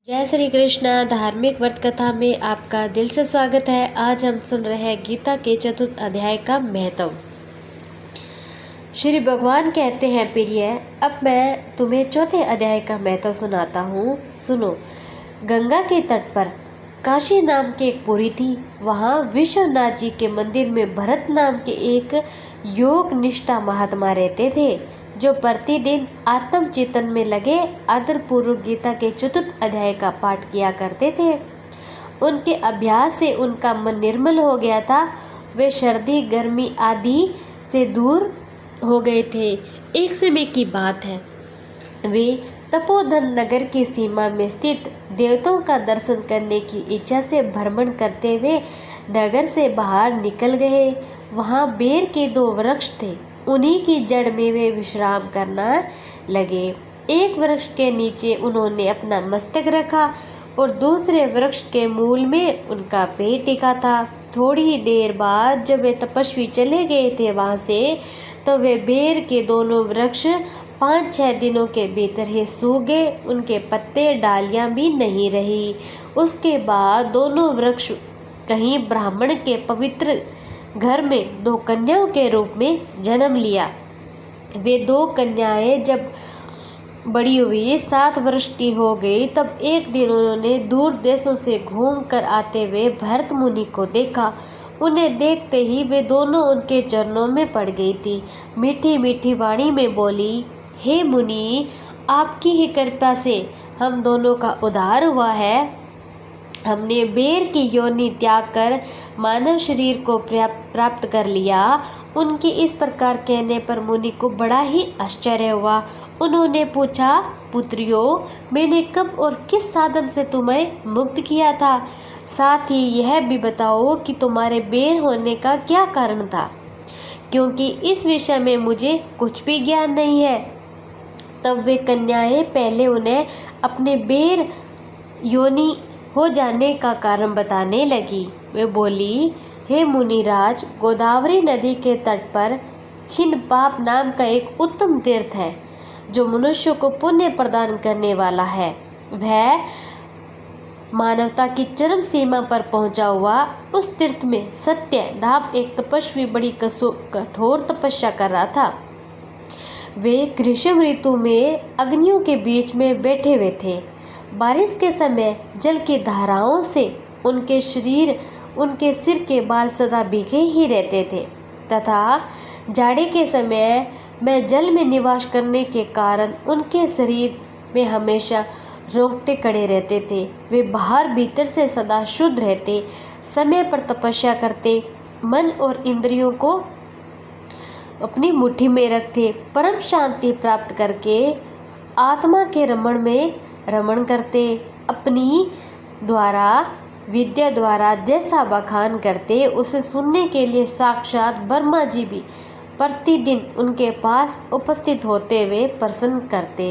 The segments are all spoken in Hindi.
जय श्री कृष्ण। धार्मिक व्रत कथा में आपका दिल से स्वागत है। आज हम सुन रहे हैं गीता के चतुर्थ अध्याय का महत्व। श्री भगवान कहते हैं, प्रिय, अब मैं तुम्हें चौथे अध्याय का महत्व सुनाता हूँ। सुनो। गंगा के तट पर काशी नाम की एक पुरी थी। वहाँ विश्वनाथ जी के मंदिर में भरत नाम के एक योग निष्ठा महात्मा रहते थे, जो प्रतिदिन आत्म चिंतन में लगे आदरपूर्वक गीता के चतुर्थ अध्याय का पाठ किया करते थे। उनके अभ्यास से उनका मन निर्मल हो गया था। वे सर्दी गर्मी आदि से दूर हो गए थे। एक समय की बात है, वे तपोधन नगर की सीमा में स्थित देवताओं का दर्शन करने की इच्छा से भ्रमण करते हुए नगर से बाहर निकल गए। वहाँ बेर के 2 वृक्ष थे। उन्हीं की जड़ में वे विश्राम करना लगे। एक वृक्ष के नीचे उन्होंने अपना मस्तक रखा और दूसरे वृक्ष के मूल में उनका पेट टिका था। थोड़ी ही देर बाद जब वे तपस्वी चले गए थे वहाँ से, तो वे बेर के दोनों वृक्ष 5-6 दिनों के भीतर ही सूख गए। उनके पत्ते डालियाँ भी नहीं रही। उसके बाद दोनों वृक्ष कहीं ब्राह्मण के पवित्र घर में 2 कन्याओं के रूप में जन्म लिया। वे 2 कन्याएं जब बड़ी हुई 7 वर्ष की हो गई, तब एक दिन उन्होंने दूर देशों से घूम कर आते हुए भरत मुनि को देखा। उन्हें देखते ही वे दोनों उनके चरणों में पड़ गई थी। मीठी मीठी वाणी में बोली, हे मुनि, आपकी ही कृपा से हम दोनों का उद्धार हुआ है। हमने बेर की योनि त्याग कर मानव शरीर को प्राप्त कर लिया। उनके इस प्रकार कहने पर मुनि को बड़ा ही आश्चर्य हुआ। उन्होंने पूछा, पुत्रियों, मैंने कब और किस साधन से तुम्हें मुक्त किया था? साथ ही यह भी बताओ कि तुम्हारे बेर होने का क्या कारण था, क्योंकि इस विषय में मुझे कुछ भी ज्ञान नहीं है। तब वे कन्याएं पहले उन्हें अपने बेर योनि हो जाने का कारण बताने लगी। वे बोली, हे मुनिराज, गोदावरी नदी के तट पर छिन्नपाप नाम का एक उत्तम तीर्थ है, जो मनुष्य को पुण्य प्रदान करने वाला है। वह मानवता की चरम सीमा पर पहुंचा हुआ उस तीर्थ में सत्य नाम एक तपस्वी बड़ी कठोर तपस्या कर रहा था। वे ग्रीष्म ऋतु में अग्नियों के बीच में बैठे हुए थे। बारिश के समय जल की धाराओं से उनके सिर के बाल सदा भीगे ही रहते थे, तथा जाड़े के समय में जल में निवास करने के कारण उनके शरीर में हमेशा रोंगटे खड़े रहते थे। वे बाहर भीतर से सदा शुद्ध रहते, समय पर तपस्या करते, मन और इंद्रियों को अपनी मुट्ठी में रखते, परम शांति प्राप्त करके आत्मा के रमण करते, अपनी विद्या द्वारा जैसा बखान करते, उसे सुनने के लिए साक्षात ब्रह्मा जी भी प्रतिदिन उनके पास उपस्थित होते हुए प्रसन्न करते।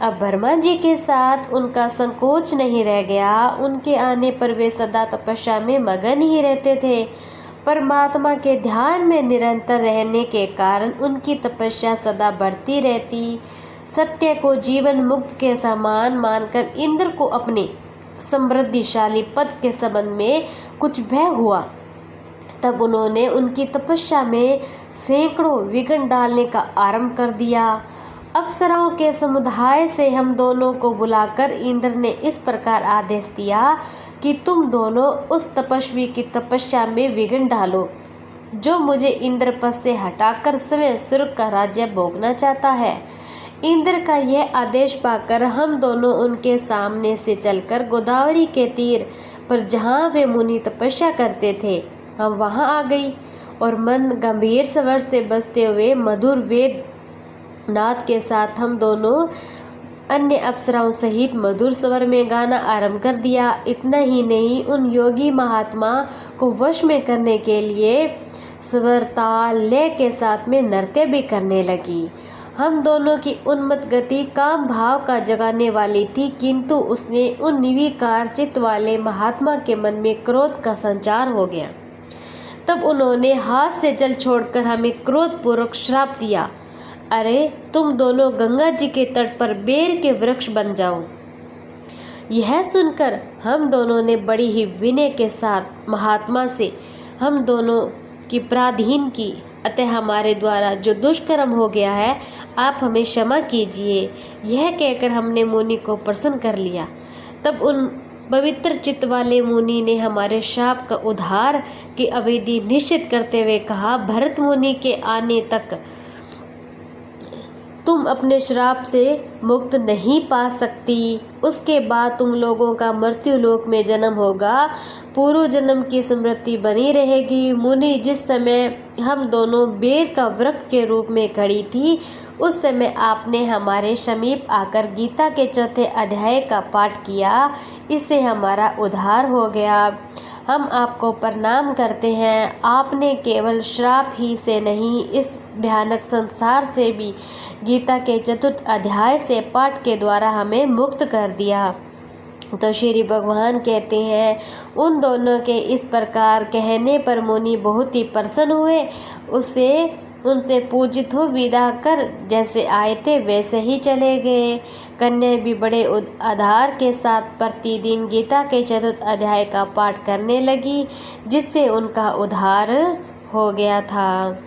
अब ब्रह्मा जी के साथ उनका संकोच नहीं रह गया। उनके आने पर वे सदा तपस्या में मगन ही रहते थे। परमात्मा के ध्यान में निरंतर रहने के कारण उनकी तपस्या सदा बढ़ती रहती। सत्य को जीवन मुक्त के समान मानकर इंद्र को अपने समृद्धिशाली पद के संबंध में कुछ भय हुआ। तब उन्होंने उनकी तपस्या में सैकड़ों विघ्न डालने का आरंभ कर दिया। अप्सराओं के समुदाय से हम दोनों को बुलाकर इंद्र ने इस प्रकार आदेश दिया कि तुम दोनों उस तपस्वी की तपस्या में विघ्न डालो, जो मुझे इंद्र पद से हटाकर स्वयं स्वर्ग का राज्य भोगना चाहता है। इंद्र का यह आदेश पाकर हम दोनों उनके सामने से चलकर गोदावरी के तीर पर जहाँ वे मुनि तपस्या करते थे, हम वहाँ आ गई और मन गंभीर स्वर से बजते हुए मधुर वेद नाद के साथ हम दोनों अन्य अप्सराओं सहित मधुर स्वर में गाना आरंभ कर दिया। इतना ही नहीं, उन योगी महात्मा को वश में करने के लिए स्वर ताल लय के साथ में नृत्य भी करने लगी। हम दोनों की उन्मत्त गति काम भाव का जगाने वाली थी, किंतु उसने उन निर्विकार चित्त वाले महात्मा के मन में क्रोध का संचार हो गया। तब उन्होंने हाथ से जल छोड़कर हमें क्रोधपूर्वक श्राप दिया, अरे तुम दोनों गंगा जी के तट पर बेर के वृक्ष बन जाओ। यह सुनकर हम दोनों ने बड़ी ही विनय के साथ महात्मा से हम दोनों की पराधीन की। अतः हमारे द्वारा जो दुष्कर्म हो गया है आप हमें क्षमा कीजिए। यह कहकर हमने मुनि को प्रसन्न कर लिया। तब उन पवित्र चित्त वाले मुनि ने हमारे शाप का उद्धार की अवधि निश्चित करते हुए कहा, भरत मुनि के आने तक तुम अपने श्राप से मुक्त नहीं पा सकती। उसके बाद तुम लोगों का मृत्यु लोक में जन्म होगा, पूर्व जन्म की स्मृति बनी रहेगी। मुनि, जिस समय हम दोनों बेर का वृक्ष के रूप में खड़ी थी उस समय आपने हमारे समीप आकर गीता के चौथे अध्याय का पाठ किया। इससे हमारा उद्धार हो गया। हम आपको प्रणाम करते हैं। आपने केवल श्राप ही से नहीं, इस भयानक संसार से भी गीता के चतुर्थ अध्याय से पाठ के द्वारा हमें मुक्त कर दिया। तो श्री भगवान कहते हैं, उन दोनों के इस प्रकार कहने पर मुनि बहुत ही प्रसन्न हुए। उनसे पूजित हो विदा कर जैसे आए थे वैसे ही चले गए। कन्या भी बड़े आधार के साथ प्रतिदिन गीता के चतुर्थ अध्याय का पाठ करने लगी, जिससे उनका उद्धार हो गया था।